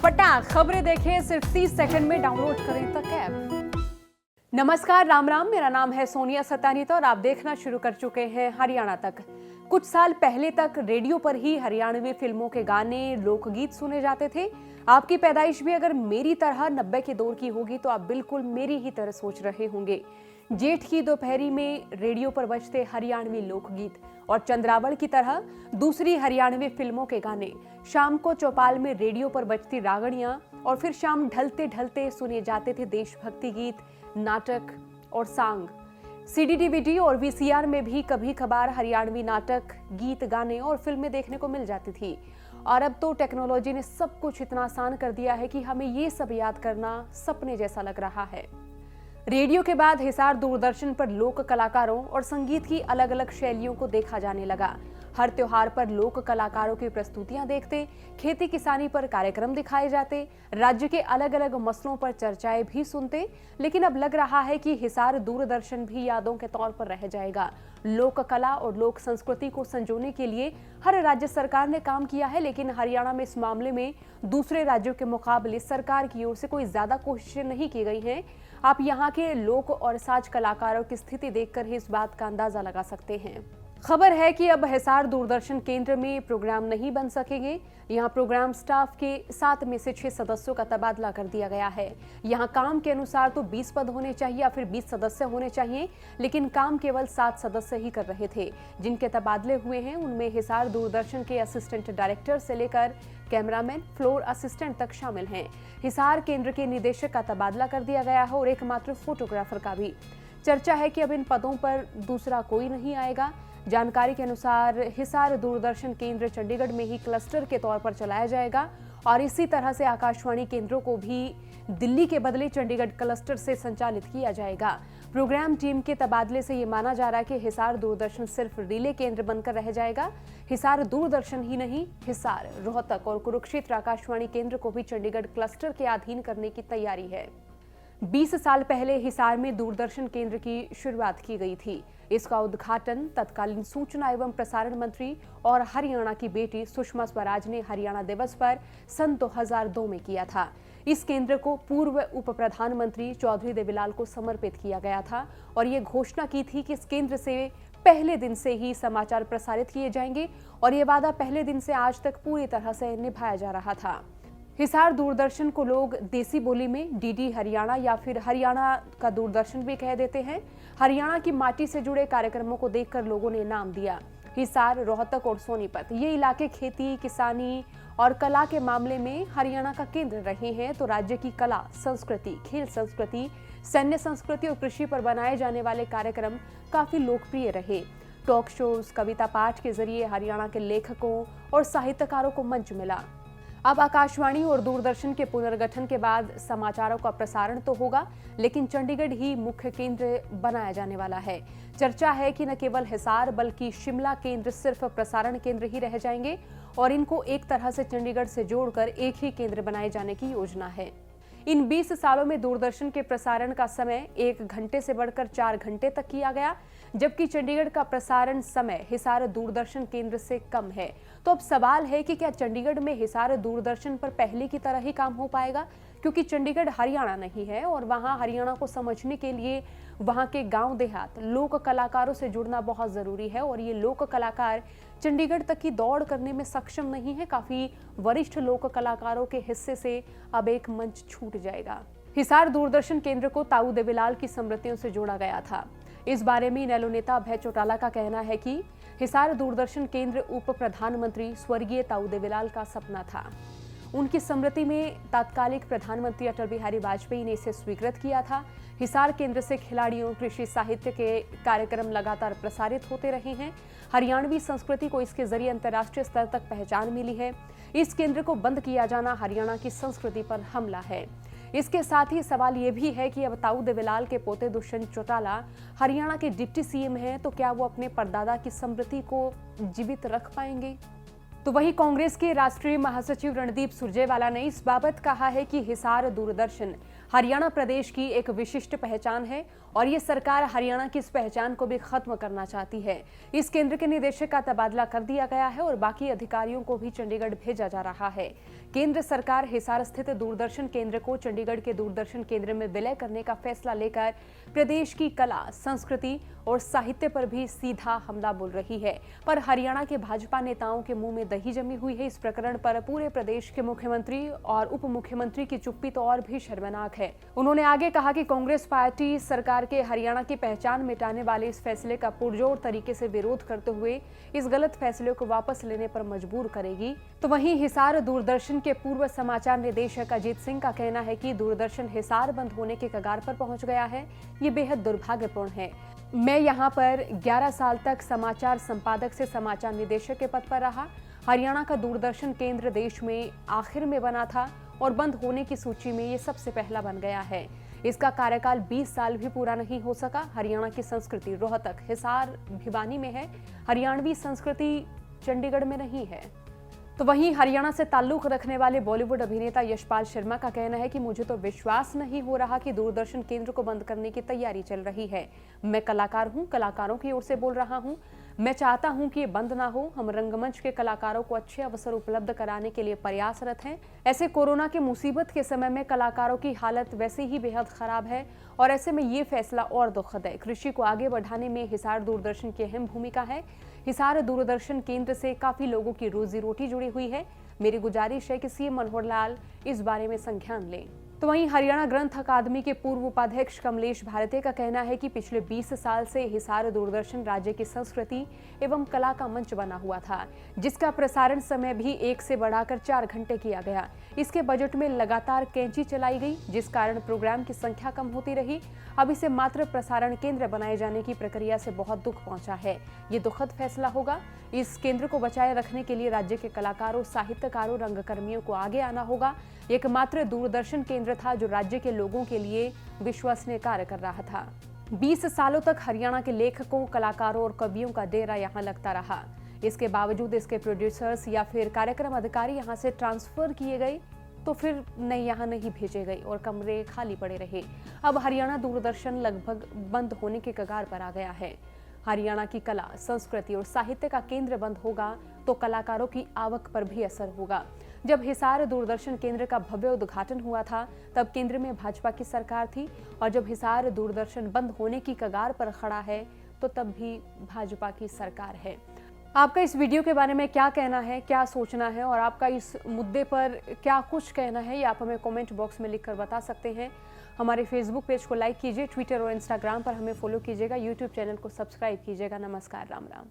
फटाफट खबरें देखें सिर्फ 30 सेकंड में डाउनलोड करें तक ऐप। नमस्कार, राम राम। मेरा नाम है सोनिया सतानीता और आप देखना शुरू कर चुके हैं हरियाणा तक। कुछ साल पहले तक रेडियो पर ही हरियाणवी फिल्मों के गाने, लोकगीत सुने जाते थे। आपकी पैदाइश भी अगर मेरी तरह 90 के दौर की होगी तो आप बिल्कुल मेरी ही तरह सोच रहे होंगे। जेठ की दोपहरी में रेडियो पर बजते हरियाणवी लोकगीत और चंद्रावल की तरह दूसरी हरियाणवी फिल्मों के गाने, शाम को चौपाल में रेडियो पर बजती रागड़ियां और फिर शाम ढलते ढलते सुने जाते थे देशभक्ति गीत, नाटक और सांग। सीडी, डीवीडी और वीसीआर में भी कभी कभार हरियाणवी नाटक, गीत, गाने और फिल्में देखने को मिल जाती थी। और अब तो टेक्नोलॉजी ने सब कुछ इतना आसान कर दिया है कि हमें ये सब याद करना सपने जैसा लग रहा है। रेडियो के बाद हिसार दूरदर्शन पर लोक कलाकारों और संगीत की अलग अलग शैलियों को देखा जाने लगा। हर त्योहार पर लोक कलाकारों की प्रस्तुतियां देखते, खेती किसानी पर कार्यक्रम दिखाए जाते, राज्य के अलग अलग मसलों पर चर्चाएं भी सुनते। लेकिन अब लग रहा है कि हिसार दूरदर्शन भी यादों के तौर पर रह जाएगा। लोक कला और लोक संस्कृति को संजोने के लिए हर राज्य सरकार ने काम किया है, लेकिन हरियाणा में इस मामले में दूसरे राज्यों के मुकाबले सरकार की ओर से कोई ज्यादा कोशिशें नहीं की गई हैं। आप यहाँ के लोक और साज कलाकारों की स्थिति देखकर ही इस बात का अंदाजा लगा सकते हैं। खबर है कि अब हिसार दूरदर्शन केंद्र में प्रोग्राम नहीं बन सकेंगे। यहाँ प्रोग्राम स्टाफ के 7 में से 6 सदस्यों का तबादला कर दिया गया है। यहाँ काम के अनुसार तो 20 पद होने चाहिए या फिर 20 सदस्य होने चाहिए, लेकिन काम केवल 7 सदस्य ही कर रहे थे। जिनके तबादले हुए हैं उनमें हिसार दूरदर्शन के असिस्टेंट डायरेक्टर से लेकर कैमरामैन, फ्लोर असिस्टेंट तक शामिल हैं। हिसार केंद्र के निदेशक का तबादला कर दिया गया है और एकमात्र फोटोग्राफर का भी। चर्चा है कि अब इन पदों पर दूसरा कोई नहीं आएगा। जानकारी के अनुसार हिसार दूरदर्शन केंद्र चंडीगढ़ में ही क्लस्टर के तौर पर चलाया जाएगा और इसी तरह से आकाशवाणी केंद्रों को भी दिल्ली के बदले चंडीगढ़ क्लस्टर से संचालित किया जाएगा। प्रोग्राम टीम के तबादले से ये माना जा रहा है कि हिसार दूरदर्शन सिर्फ रिले केंद्र बनकर रह जाएगा। हिसार दूरदर्शन ही नहीं, हिसार, रोहतक और कुरुक्षेत्र आकाशवाणी केंद्र को भी चंडीगढ़ क्लस्टर के अधीन करने की तैयारी है। 20 साल पहले हिसार में दूरदर्शन केंद्र की शुरुआत की गई थी। इसका उद्घाटन तत्कालीन सूचना एवं प्रसारण मंत्री और हरियाणा की बेटी सुषमा स्वराज ने हरियाणा दिवस पर सन 2002 में किया था। इस केंद्र को पूर्व उप प्रधानमंत्री चौधरी देवीलाल को समर्पित किया गया था और ये घोषणा की थी कि इस केंद्र से पहले दिन से ही समाचार प्रसारित किए जाएंगे और ये वादा पहले दिन से आज तक पूरी तरह से निभाया जा रहा था। हिसार दूरदर्शन को लोग देसी बोली में डीडी हरियाणा या फिर हरियाणा का दूरदर्शन भी कह देते हैं। हरियाणा की माटी से जुड़े कार्यक्रमों को देखकर लोगों ने नाम दिया। हिसार, रोहतक और सोनीपत ये इलाके खेती, किसानी और कला के मामले में हरियाणा का केंद्र रहे हैं, तो राज्य की कला, संस्कृति, खेल संस्कृति, सैन्य संस्कृति और कृषि पर बनाए जाने वाले कार्यक्रम काफी लोकप्रिय रहे। टॉक शोज, कविता पाठ के जरिए हरियाणा के लेखकों और साहित्यकारों को मंच मिला। अब आकाशवाणी और दूरदर्शन के पुनर्गठन के बाद समाचारों का प्रसारण तो होगा, लेकिन चंडीगढ़ ही मुख्य केंद्र बनाया जाने वाला है। चर्चा है कि न केवल हिसार बल्कि शिमला केंद्र सिर्फ प्रसारण केंद्र ही रह जाएंगे और इनको एक तरह से चंडीगढ़ से जोड़कर एक ही केंद्र बनाए जाने की योजना है। इन 20 सालों में दूरदर्शन के प्रसारण का समय 1 घंटे से बढ़कर 4 घंटे तक किया गया, जबकि चंडीगढ़ का प्रसारण समय हिसार दूरदर्शन केंद्र से कम है। तो अब सवाल है कि क्या चंडीगढ़ में हिसार दूरदर्शन पर पहले की तरह ही काम हो पाएगा, क्योंकि चंडीगढ़ हरियाणा नहीं है और वहां हरियाणा को समझने के लिए वहां के गांव देहात, लोक कलाकारों से जुड़ना बहुत जरूरी है और ये लोक कलाकार चंडीगढ़ तक की दौड़ करने में सक्षम नहीं है। काफी वरिष्ठ लोक कलाकारों के हिस्से से अब एक मंच छूट जाएगा। हिसार दूरदर्शन केंद्र को ताऊ देवीलाल की स्मृतियों से जोड़ा गया था। इस बारे में इनेलो नेता अभय चौटाला का कहना है कि हिसार दूरदर्शन केंद्र उप प्रधानमंत्री स्वर्गीय ताऊ देवीलाल का सपना था। उनकी स्मृति में तत्कालिक प्रधानमंत्री अटल बिहारी वाजपेयी ने इसे स्वीकृत किया था। हिसार केंद्र से खिलाड़ियों, कृषि साहित्य के कार्यक्रम लगातार प्रसारित होते रहे हैं। हरियाणवी संस्कृति को इसके जरिए अंतर्राष्ट्रीय स्तर तक पहचान मिली है। इस केंद्र को बंद किया जाना हरियाणा की संस्कृति पर हमला है। इसके साथ ही सवाल ये भी है कि अब ताऊ देवीलाल के पोते दुष्यंत चौटाला हरियाणा के डिप्टी सीएम हैं, तो क्या वो अपने परदादा की स्मृति को जीवित रख पाएंगे? तो वहीं कांग्रेस के राष्ट्रीय महासचिव रणदीप सुरजेवाला ने इस बाबत कहा है कि हिसार दूरदर्शन हरियाणा प्रदेश की एक विशिष्ट पहचान है और ये सरकार हरियाणा की इस पहचान को भी खत्म करना चाहती है। इस केंद्र के निदेशक का तबादला कर दिया गया है और बाकी अधिकारियों को भी चंडीगढ़ भेजा जा रहा है। केंद्र सरकार हिसार स्थित दूरदर्शन केंद्र को चंडीगढ़ के दूरदर्शन केंद्र में विलय करने का फैसला लेकर प्रदेश की कला, संस्कृति और साहित्य पर भी सीधा हमला बोल रही है। पर हरियाणा के भाजपा नेताओं के मुंह में दही जमी हुई है। इस प्रकरण पर पूरे प्रदेश के मुख्यमंत्री और उप मुख्यमंत्री की चुप्पी तो और भी शर्मनाक है। उन्होंने आगे कहा कि कांग्रेस पार्टी सरकार के हरियाणा की पहचान मिटाने वाले इस फैसले का पुरजोर तरीके से विरोध करते हुए इस गलत फैसले को वापस लेने पर मजबूर करेगी। तो वहीं हिसार दूरदर्शन के पूर्व समाचार निदेशक अजीत सिंह का कहना है कि दूरदर्शन हिसार बंद होने के कगार पर पहुंच गया है। ये बेहद दुर्भाग्यपूर्ण है। मैं यहाँ पर 11 साल तक समाचार संपादक से समाचार निदेशक के पद पर रहा। हरियाणा का दूरदर्शन केंद्र देश में आखिर में बना था और बंद होने की सूची में ये सबसे पहला बन गया है। इसका कार्यकाल 20 साल भी पूरा नहीं हो सका। हरियाणा की संस्कृति रोहतक, हिसार, भिवानी में है। हरियाणवी संस्कृति चंडीगढ़ में नहीं है। तो वहीं हरियाणा से ताल्लुक रखने वाले बॉलीवुड अभिनेता यशपाल शर्मा का कहना है कि मुझे तो विश्वास नहीं हो रहा कि दूरदर्शन केंद्र को बंद करने की तैयारी चल रही है। मैं कलाकार हूं, कलाकारों की ओर से बोल रहा हूं। मैं चाहता हूं कि ये बंद ना हो। हम रंगमंच के कलाकारों को अच्छे अवसर उपलब्ध कराने के लिए प्रयासरत हैं। ऐसे कोरोना के मुसीबत के समय में कलाकारों की हालत वैसे ही बेहद खराब है और ऐसे में ये फैसला और दुखद है। कृषि को आगे बढ़ाने में हिसार दूरदर्शन की अहम भूमिका है। हिसार दूरदर्शन केंद्र से काफी लोगों की रोजी रोटी जुड़ी हुई है। मेरी गुजारिश है कि सीएम मनोहर लाल इस बारे में संज्ञान लें। तो वहीं हरियाणा ग्रंथ अकादमी के पूर्व उपाध्यक्ष कमलेश भारती का कहना है कि पिछले 20 साल से हिसार दूरदर्शन राज्य की संस्कृति एवं कला का मंच बना हुआ था, जिसका प्रसारण समय भी 1 से बढ़ाकर 4 घंटे किया गया। इसके बजट में लगातार कैंची चलाई गई, जिस कारण प्रोग्राम की संख्या कम होती रही। अब इसे मात्र प्रसारण केंद्र बनाए जाने की प्रक्रिया से बहुत दुख पहुंचा है। ये दुखद फैसला होगा। इस केंद्र को बचाए रखने के लिए राज्य के कलाकारों, साहित्यकारों, रंगकर्मियों को आगे आना होगा। एकमात्र दूरदर्शन केंद्र था जो राज्य के लोगों के लिए विश्वसनीय कार्य कर रहा था। 20 सालों तक हरियाणा के लेखकों, कलाकारों और कवियों का डेरा यहाँ लगता रहा। इसके बावजूद इसके प्रोड्यूसर्स या फिर कार्यक्रम अधिकारी यहाँ से ट्रांसफर किए गए तो फिर यहाँ नहीं भेजे गए और कमरे खाली पड़े रहे। अब हरियाणा दूरदर्शन लगभग बंद होने के कगार पर आ गया है। हरियाणा की कला, संस्कृति और साहित्य का केंद्र बंद होगा तो कलाकारों की आवक पर भी असर होगा। जब हिसार दूरदर्शन केंद्र का भव्य उद्घाटन हुआ था तब केंद्र में भाजपा की सरकार थी और जब हिसार दूरदर्शन बंद होने की कगार पर खड़ा है तो तब भी भाजपा की सरकार है। आपका इस वीडियो के बारे में क्या कहना है, क्या सोचना है और आपका इस मुद्दे पर क्या कुछ कहना है, ये आप हमें कमेंट बॉक्स में लिखकर बता सकते हैं। हमारे फेसबुक पेज को लाइक कीजिए, ट्विटर और इंस्टाग्राम पर हमें फॉलो कीजिएगा, यूट्यूब चैनल को सब्सक्राइब कीजिएगा। नमस्कार, राम राम।